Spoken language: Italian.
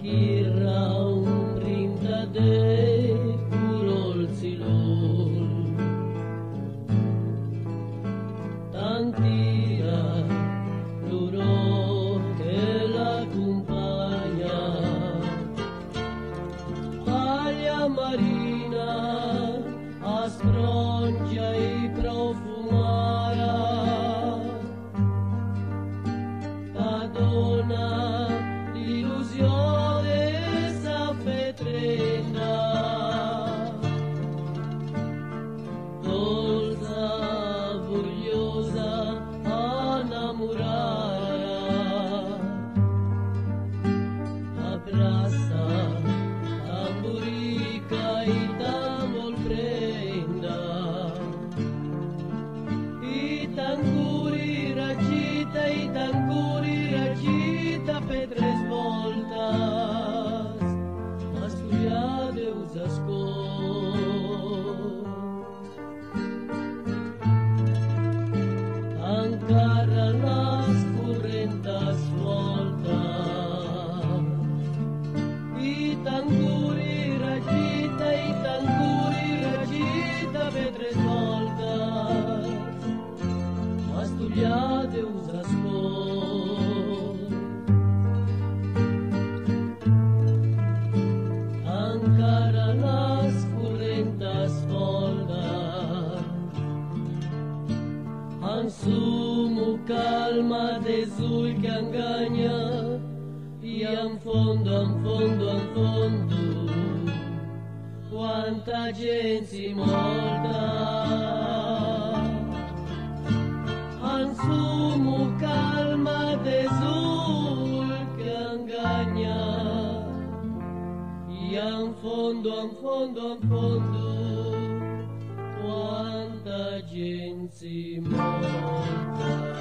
Kirra umbrinta de curol silol Tantira l'uro che l'accompagna Paglia marina a sfrongia e profumara La donna l'illusione s'affetrena dolza, vogliosa, innamorata abbraccia, tamburica e tambol prenda i tanguri ragita per tres voltas ma studiate usasco encara las correntas voltas i tanguri ragita per tres voltas ma studiate usasco encara las correntas voltas ansumo calma de sul che enganya e in fondo quanta gente si morta ansumo calma de sul che enganya e in fondo quanta gente si morta